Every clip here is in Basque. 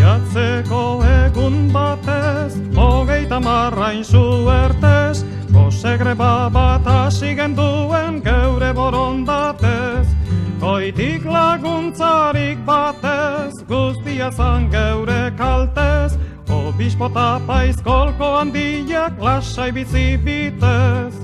Jatzeko egun batez, 30 hain suertez, gose greba bat hasi genduen geure borondatez. Goitik laguntzarik batez, guztia zan geure kaltez, obispo eta paizkolko handiak lasai bizi bitez.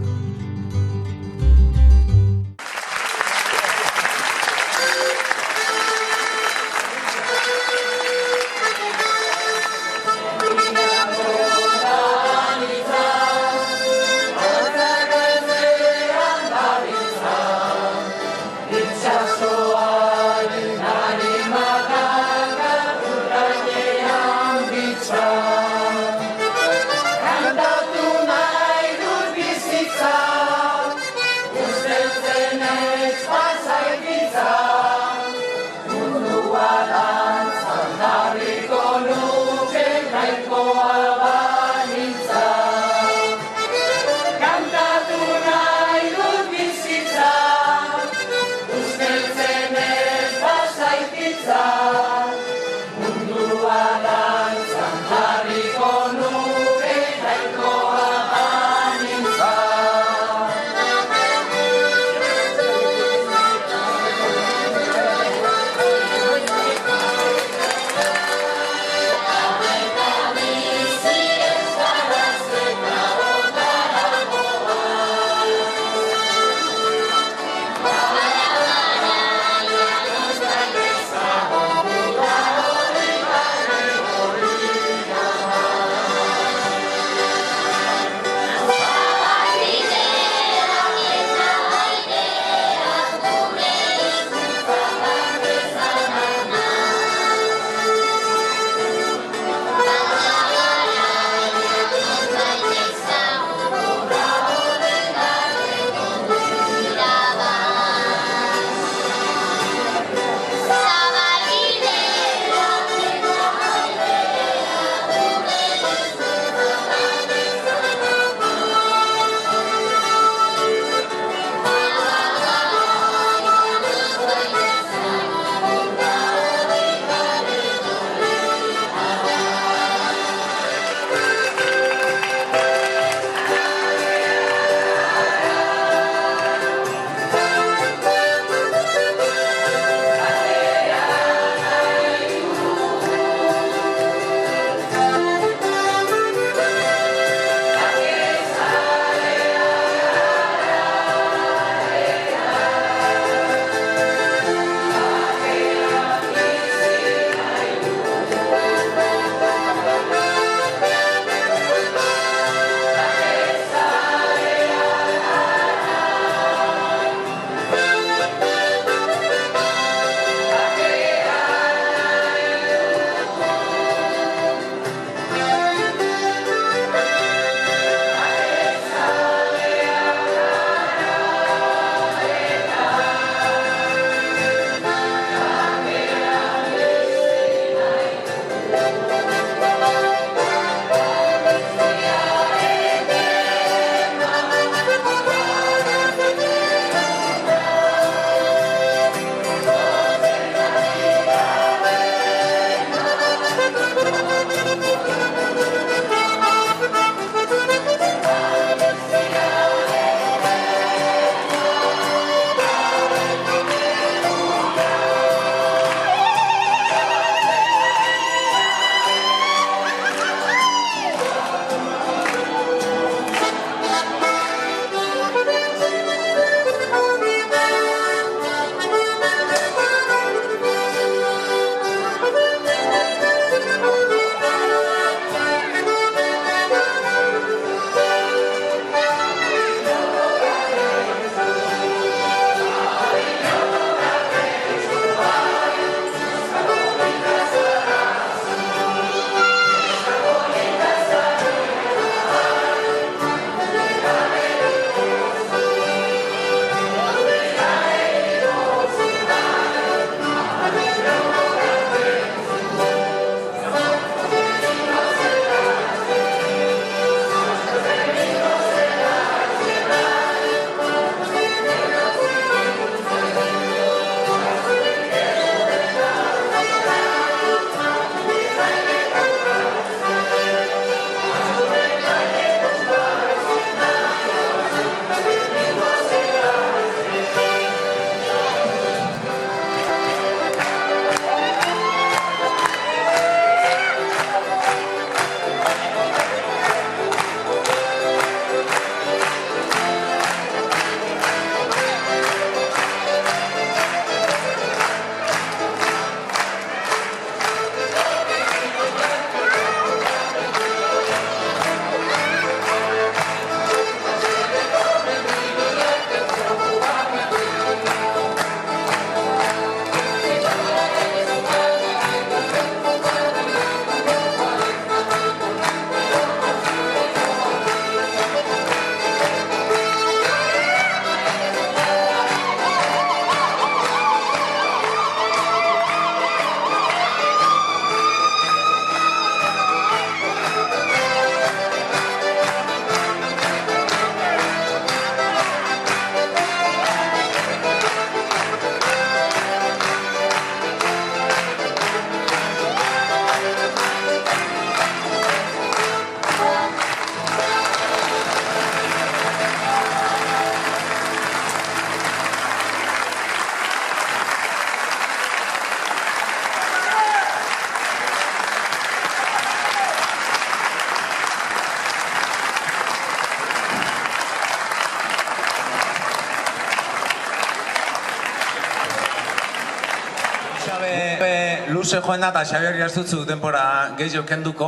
luze joen da, eta Xabier jaztutzu denbora gehiago kenduko,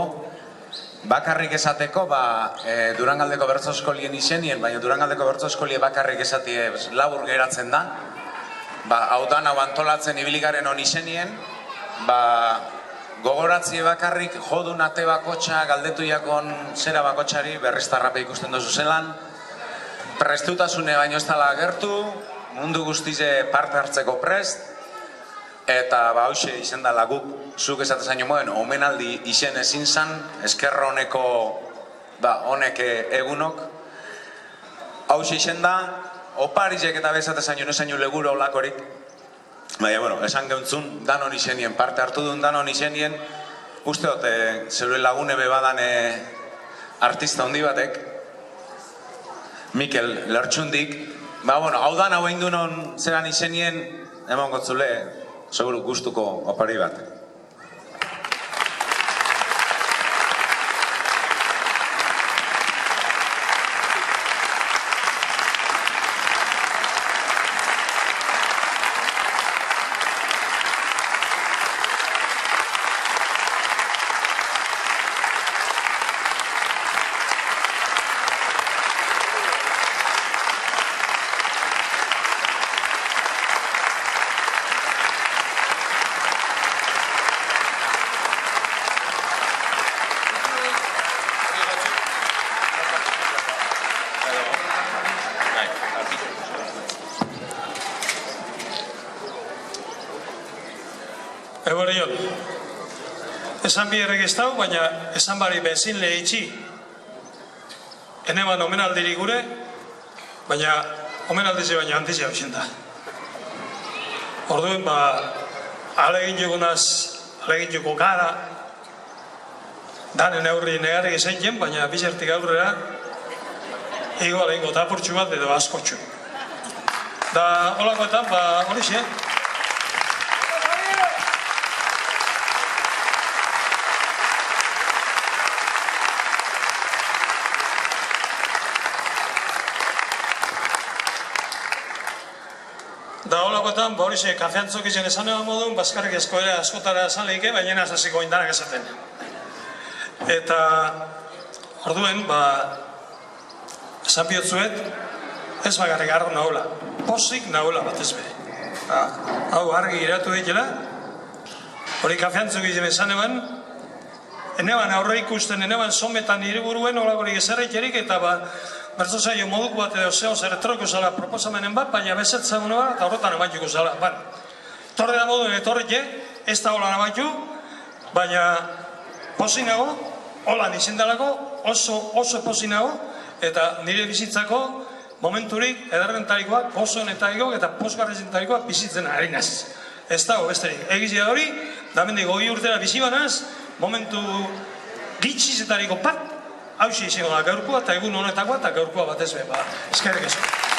bakarrik esateko, Durangaldeko bertso eskolien izenien, baina Durangaldeko bertso eskolie bakarrik esatie labur geratzen da. Hau dan hau antolatzen ibiligaren hon izenien, gogoratzie bakarrik jodun ate bakotxa, galdetu jakon zera bakotxari, berriztarrape ikusten dozu zelan, prestutasune baino ez dala agertu, mundu guztize parte hartzeko prest, eta hauxe izen dala guk, zuk esate zaino moen, omenaldi izen ezin zan, eskerra honeko, honek egunok. Hauxe izen da, oparizek eta bezate zaino, nezaino leguro olakorik. Baina, bueno, esan geuntzun, danon izenien, parte hartu duen danon izenien, uste dut, zeure lagune bebadan artista handi batek, Mikel Lertxundik, hau dan hau egin duen zeran izenien, eman gotzule, seguru gustuko opari bat. Eguerdion, esan bi erregistau, baina esan bari benzin lehitzi. Eneban omenaldirik gure, baina omenaldize baina antizia bixen da. Orduen, alegin juko gara, danen aurri negarrik esan jen, baina bizertik aurrera, ego alegingo tapurtxu bat edo askotxu. Da, holakoetan, hori xe. Da holakoetan, horixe, kafeantzok izan esan eban modun, bazkarrik eskoera askotara esan lehike, baina nazaziko indanak esaten. Eta, orduen, esan bihotzuet, ez bakarrik arro nahula, posik nahula bat ez bere. Hau, argi iratu ditela, hori kafeantzok izan esan eban, eneban aurre ikusten, eneban sometan hiriburuen, holakorik ezerreikerik, eta bertso zailo moduko bat edo zeo zerretroko zala proposamenen bat, baina bezetzen bat, eta horretan amaituko zala. Torre da moduen etorreke, ez da holan amaitu, baina pozinago, holan izendalako, oso pozinago, eta nire bizitzako momenturik ederrentarikoak, pozonetarikoak eta posgarrezentarikoak bizitzen ari naz. Ez dago besterik. Egizia hori, da mendik 20 urtera bizi banaz, momentu gitxizetariko bat, hauxe izango da gaurkoa eta egun honetakoa eta gaurkoa batez be, eskerrik asko.